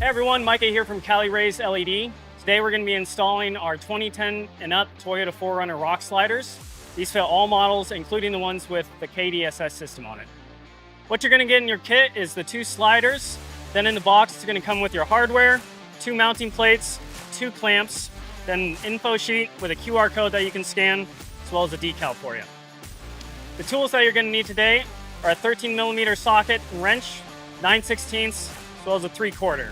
Hey everyone, Micah here from Cali Raised LED. Today we're going to be installing our 2010 and up Toyota 4Runner rock sliders. These fit all models, including the ones with the KDSS system on it. What you're going to get in your kit is the 2 sliders. Then in the box, it's going to come with your hardware, 2 mounting plates, 2 clamps, then an info sheet with a QR code that you can scan, as well as a decal for you. The tools that you're going to need today are a 13mm socket and wrench, 9/16, as well as a 3/4.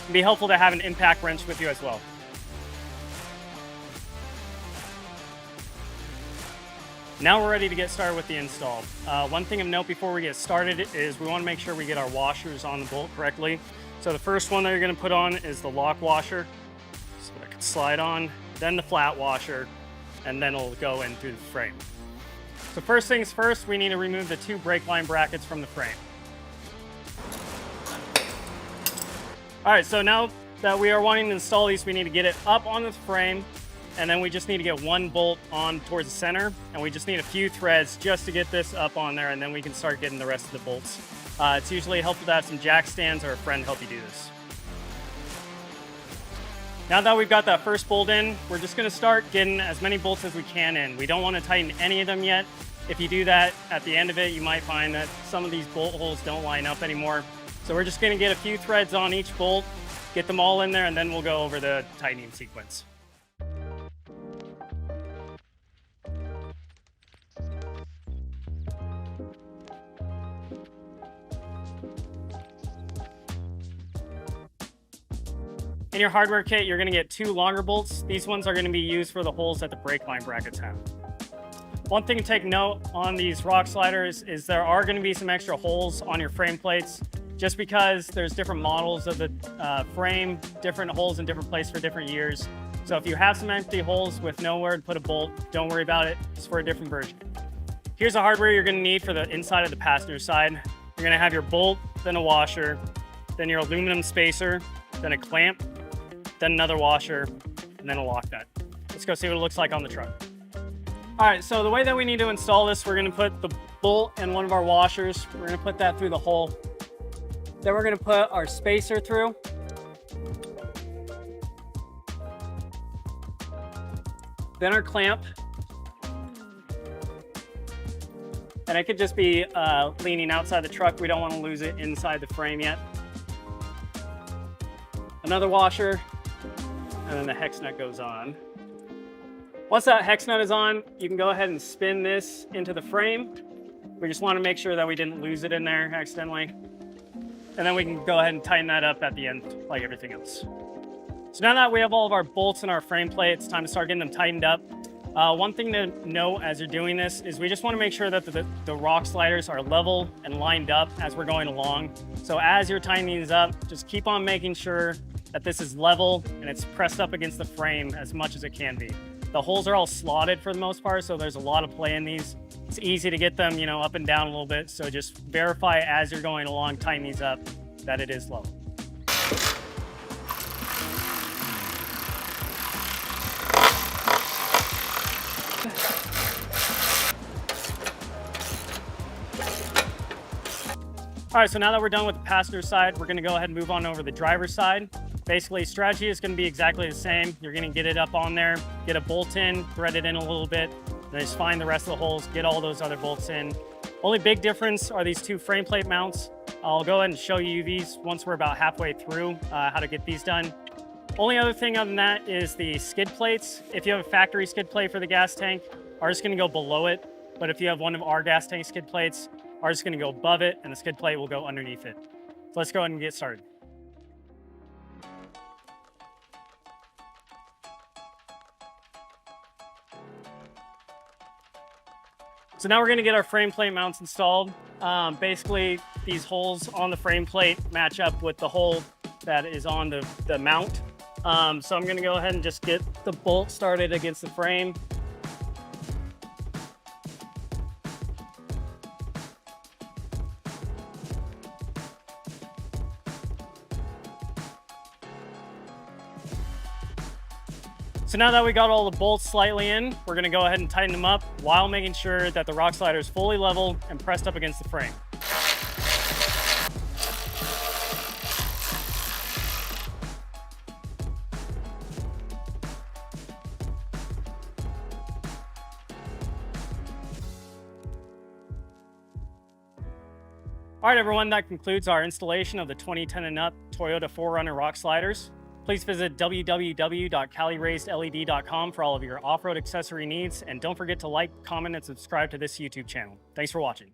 It'd be helpful to have an impact wrench with you as well. Now we're ready to get started with the install. One thing of note before we get started is we want to make sure we get our washers on the bolt correctly. So the first one that you're going to put on is the lock washer. So that can slide on, then the flat washer, and then it'll go in through the frame. So first things first, we need to remove the 2 brake line brackets from the frame. All right, so now that we are wanting to install these, we need to get it up on the frame, and then we just need to get 1 bolt on towards the center, and we just need a few threads just to get this up on there, and then we can start getting the rest of the bolts. It's usually helpful to have some jack stands or a friend help you do this. Now that we've got that first bolt in, we're just gonna start getting as many bolts as we can in. We don't wanna tighten any of them yet. If you do that, at the end of it, you might find that some of these bolt holes don't line up anymore. So we're just gonna get a few threads on each bolt, get them all in there, and then we'll go over the tightening sequence. In your hardware kit, you're gonna get 2 longer bolts. These ones are gonna be used for the holes that the brake line brackets have. One thing to take note on these rock sliders is there are gonna be some extra holes on your frame plates, just because there's different models of the frame, different holes in different places for different years. So if you have some empty holes with nowhere to put a bolt, don't worry about it, it's for a different version. Here's the hardware you're gonna need for the inside of the passenger side. You're gonna have your bolt, then a washer, then your aluminum spacer, then a clamp, then another washer, and then a lock nut. Let's go see what it looks like on the truck. All right, so the way that we need to install this, we're gonna put the bolt in one of our washers. We're gonna put that through the hole. Then we're gonna put our spacer through. Then our clamp. And it could just be leaning outside the truck. We don't wanna lose it inside the frame yet. Another washer, and then the hex nut goes on. Once that hex nut is on, you can go ahead and spin this into the frame. We just wanna make sure that we didn't lose it in there accidentally. And then we can go ahead and tighten that up at the end like everything else. So now that we have all of our bolts in our frame plate, it's time to start getting them tightened up. One thing to note as you're doing this is we just want to make sure that the rock sliders are level and lined up as we're going along. So as you're tightening these up, just keep on making sure that this is level and it's pressed up against the frame as much as it can be. The holes are all slotted for the most part, so there's a lot of play in these. It's easy to get them, up and down a little bit. So just verify as you're going along, tighten these up, that it is level. All right, so now that we're done with the passenger side, we're gonna go ahead and move on over to the driver's side. Basically, strategy is gonna be exactly the same. You're gonna get it up on there, get a bolt in, thread it in a little bit, then just find the rest of the holes, get all those other bolts in. Only big difference are these 2 frame plate mounts. I'll go ahead and show you these once we're about halfway through how to get these done. Only other thing other than that is the skid plates. If you have a factory skid plate for the gas tank, ours is gonna go below it. But if you have one of our gas tank skid plates, ours is gonna go above it and the skid plate will go underneath it. So let's go ahead and get started. So now we're gonna get our frame plate mounts installed. Basically, these holes on the frame plate match up with the hole that is on the mount. So I'm gonna go ahead and just get the bolt started against the frame. So now that we got all the bolts slightly in, we're gonna go ahead and tighten them up while making sure that the rock slider is fully level and pressed up against the frame. All right, everyone, that concludes our installation of the 2010 and up Toyota 4Runner rock sliders. Please visit www.caliraisedled.com for all of your off-road accessory needs, and don't forget to like, comment, and subscribe to this YouTube channel. Thanks for watching.